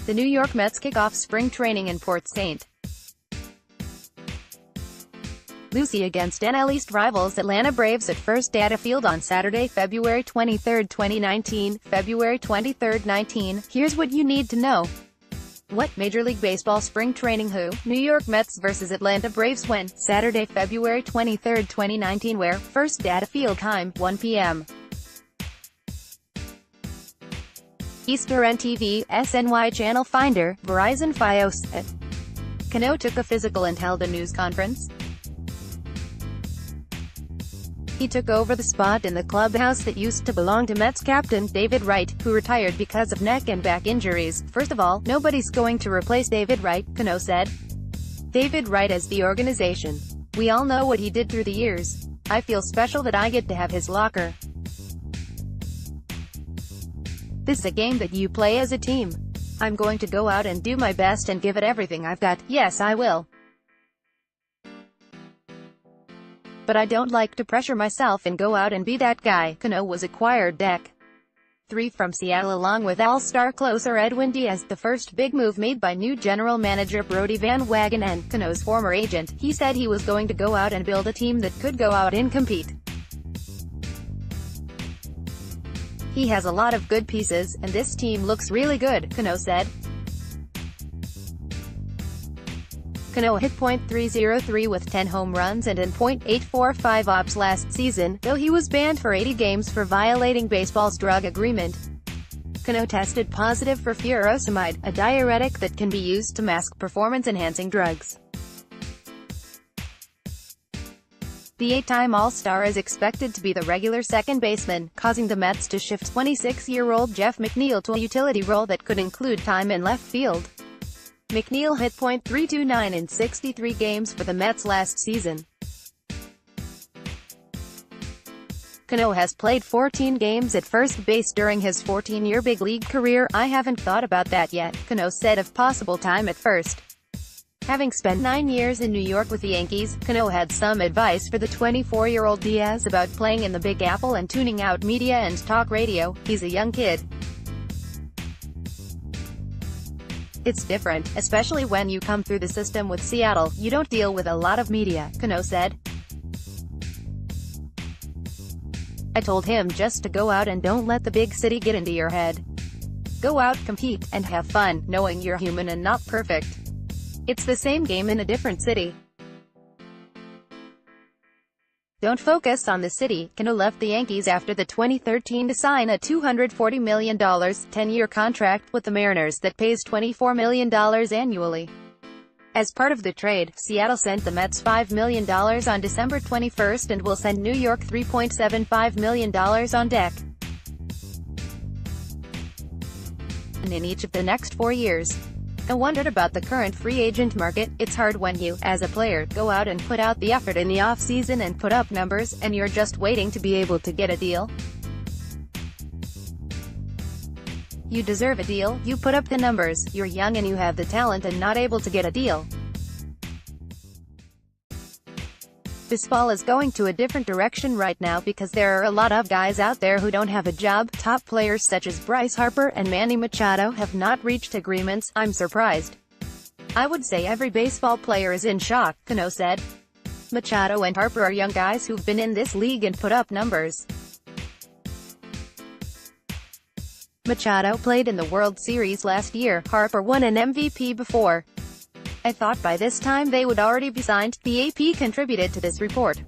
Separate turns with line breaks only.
The New York Mets kick off spring training in Port St. Lucie against NL East rivals Atlanta Braves at First Data Field on Saturday, February 23, 2019. February 23, 19. Here's what you need to know. What? Major League Baseball Spring Training Who? New York Mets vs. Atlanta Braves when? Saturday, February 23, 2019 where? First Data Field time, 1 p.m. EasternTV, SNY Channel Finder, Verizon Fios. Cano took a physical and held a news conference. He took over the spot in the clubhouse that used to belong to Mets captain David Wright, who retired because of neck and back injuries. First of all, nobody's going to replace David Wright, Cano said. David Wright is the organization. We all know what he did through the years. I feel special that I get to have his locker. This is a game that you play as a team. I'm going to go out and do my best and give it everything I've got. Yes, I will. But I don't like to pressure myself and go out and be that guy. Cano was acquired Dec. 3 from Seattle along with All-Star closer Edwin Diaz, the first big move made by new general manager Brodie Van Wagenen and Cano's former agent. He said he was going to go out and build a team that could go out and compete. He has a lot of good pieces, and this team looks really good, Cano said. Cano hit .303 with 10 home runs and an .845 OPS last season, though he was banned for 80 games for violating baseball's drug agreement. Cano tested positive for furosemide, a diuretic that can be used to mask performance-enhancing drugs. The 8-time All-Star is expected to be the regular second baseman, causing the Mets to shift 26-year-old Jeff McNeil to a utility role that could include time in left field. McNeil hit .329 in 63 games for the Mets last season. Cano has played 14 games at first base during his 14-year big league career. I haven't thought about that yet, Cano said of possible time at first. Having spent 9 years in New York with the Yankees, Cano had some advice for the 24-year-old Diaz about playing in the Big Apple and tuning out media and talk radio. He's a young kid. It's different, especially when you come through the system with Seattle. You don't deal with a lot of media, Cano said. I told him just to go out and don't let the big city get into your head. Go out, compete, and have fun, knowing you're human and not perfect. It's the same game in a different city. Don't focus on the city. Cano left the Yankees after the 2013 to sign a $240 million, 10-year contract with the Mariners that pays $24 million annually. As part of the trade, Seattle sent the Mets $5 million on December 21 and will send New York $3.75 million on deck in each of the next 4 years. I wondered about the current free agent market. It's hard when you, as a player, go out and put out the effort in the off-season and put up numbers, and you're just waiting to be able to get a deal. You deserve a deal, you put up the numbers, you're young and you have the talent and not able to get a deal. Baseball is going to a different direction right now because there are a lot of guys out there who don't have a job. Top players such as Bryce Harper and Manny Machado have not reached agreements. I'm surprised. I would say every baseball player is in shock, Cano said. Machado and Harper are young guys who've been in this league and put up numbers. Machado played in the World Series last year. Harper won an MVP before. I thought by this time they would already be signed, the AP contributed to this report.